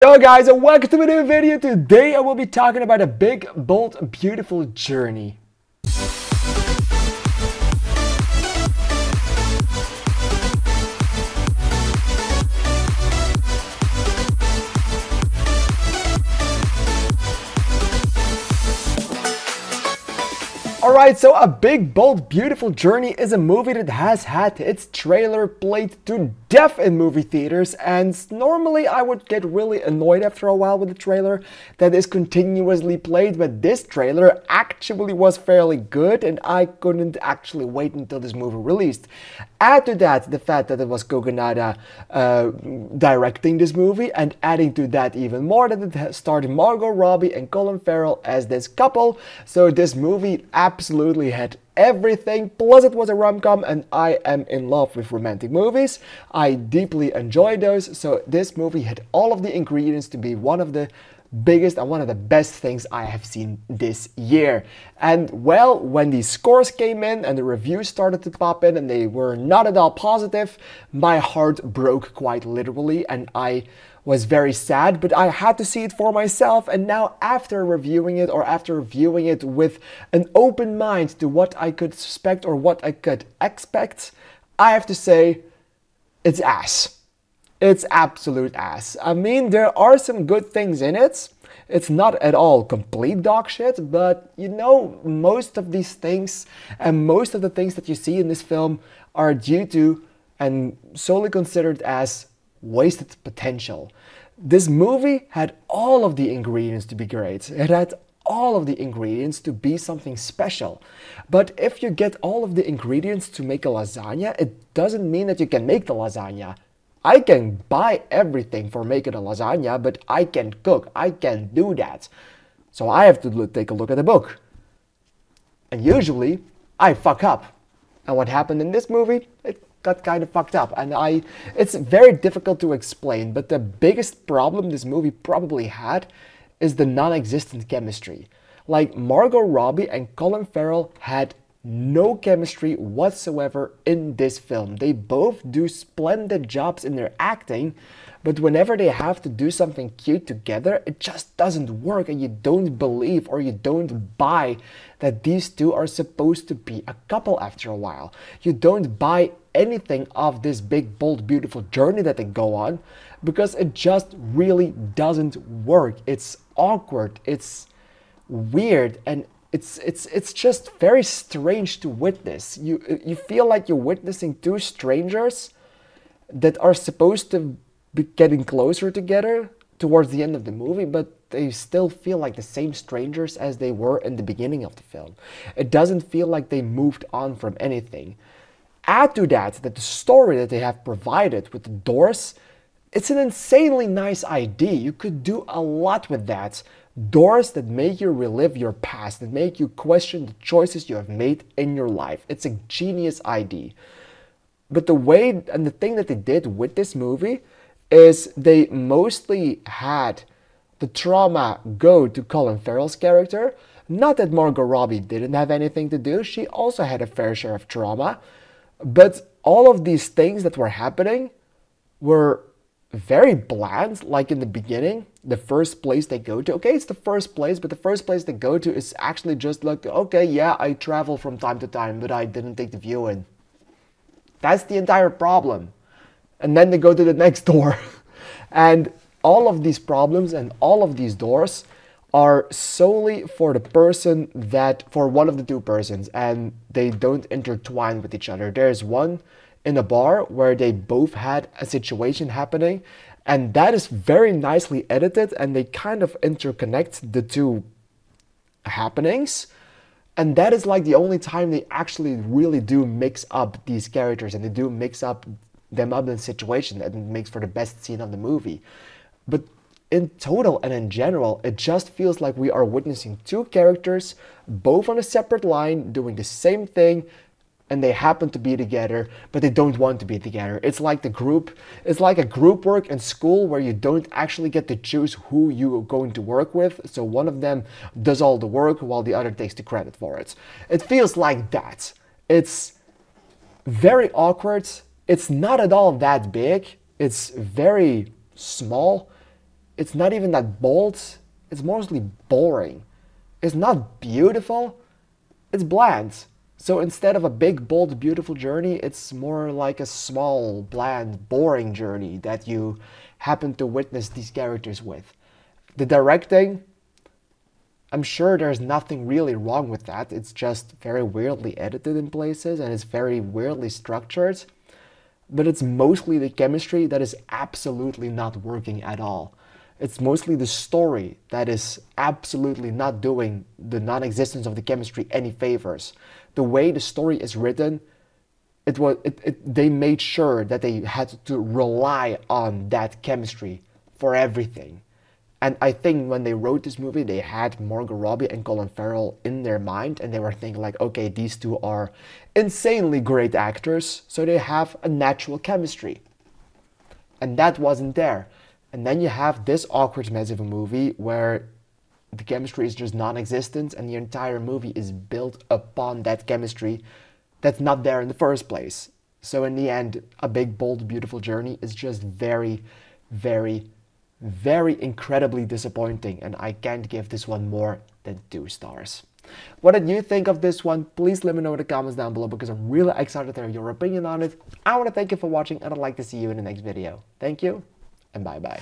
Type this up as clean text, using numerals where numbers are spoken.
Yo guys, and welcome to a new video. Today I will be talking about a big, bold, beautiful journey. Alright, so A Big, Bold, Beautiful Journey is a movie that has had its trailer played to death in movie theaters, and normally I would get really annoyed after a while with the trailer that is continuously played, but this trailer actually was fairly good and I couldn't actually wait until this movie released. Add to that the fact that it was Kogonada directing this movie, and adding to that even more that it starred Margot Robbie and Colin Farrell as this couple, so this movie absolutely had everything, plus it was a rom-com and I am in love with romantic movies. I deeply enjoy those, so this movie had all of the ingredients to be one of the biggest and one of the best things I have seen this year. And well, when the scores came in and the reviews started to pop in and they were not at all positive, my heart broke quite literally and I was very sad, but I had to see it for myself. And now after reviewing it, or after viewing it with an open mind to what I could suspect or what I could expect, I have to say it's ass. It's absolute ass. I mean, there are some good things in it. It's not at all complete dog shit, but you know, most of these things and most of the things that you see in this film are due to and solely considered as wasted potential. This movie had all of the ingredients to be great. It had all of the ingredients to be something special. But if you get all of the ingredients to make a lasagna, it doesn't mean that you can make the lasagna. I can buy everything for making a lasagna, but I can't cook. I can't do that. So I have to take a look at the book. And usually, I fuck up. And what happened in this movie? It got kind of fucked up. And it's very difficult to explain, but the biggest problem this movie probably had is the non-existent chemistry. Like, Margot Robbie and Colin Farrell had no chemistry whatsoever in this film. They both do splendid jobs in their acting, but whenever they have to do something cute together, it just doesn't work and you don't believe or you don't buy that these two are supposed to be a couple after a while. You don't buy anything of this big, bold, beautiful journey that they go on because it just really doesn't work. It's awkward, it's weird, and it's just very strange to witness. You feel like you're witnessing two strangers that are supposed to be getting closer together towards the end of the movie, but they still feel like the same strangers as they were in the beginning of the film. It doesn't feel like they moved on from anything. Add to that the story that they have provided with the doors, it's an insanely nice idea. You could do a lot with that. Doors that make you relive your past, that make you question the choices you have made in your life. It's a genius idea. But the way and the thing that they did with this movie is they mostly had the trauma go to Colin Farrell's character. Not that Margot Robbie didn't have anything to do. She also had a fair share of trauma. But all of these things that were happening were very bland. Like in the beginning, the first place they go to, okay, it's the first place, but the first place they go to is actually just like, okay, yeah, I travel from time to time, but I didn't take the view in. That's the entire problem. And then they go to the next door. And all of these problems and all of these doors are solely for the person for one of the two persons, and they don't intertwine with each other. There's one in a bar where they both had a situation happening, and that is very nicely edited, and they kind of interconnect the two happenings. And that is like the only time they actually really do mix up these characters, and they do mix up them up in a situation that makes for the best scene of the movie. But in total and in general, it just feels like we are witnessing two characters, both on a separate line, doing the same thing, and they happen to be together, but they don't want to be together. It's like a group work in school where you don't actually get to choose who you're going to work with, so one of them does all the work while the other takes the credit for it. It feels like that. It's very awkward. It's not at all that big. It's very small. it's not even that bold, it's mostly boring. It's not beautiful, it's bland. So instead of a big, bold, beautiful journey, it's more like a small, bland, boring journey that you happen to witness these characters with. The directing, I'm sure there's nothing really wrong with that. It's just very weirdly edited in places and it's very weirdly structured. But it's mostly the chemistry that is absolutely not working at all. It's mostly the story that is absolutely not doing the non-existence of the chemistry any favors. The way the story is written, they made sure that they had to rely on that chemistry for everything. And I think when they wrote this movie, they had Margot Robbie and Colin Farrell in their mind, and they were thinking like, okay, these two are insanely great actors, so they have a natural chemistry. And that wasn't there. And then you have this awkward mess of a movie where the chemistry is just non-existent and the entire movie is built upon that chemistry that's not there in the first place. So in the end, A Big, Bold, Beautiful Journey is just very, very, very incredibly disappointing, and I can't give this one more than 2 stars. What did you think of this one? Please let me know in the comments down below because I'm really excited to hear your opinion on it. I want to thank you for watching and I'd like to see you in the next video. Thank you and bye bye.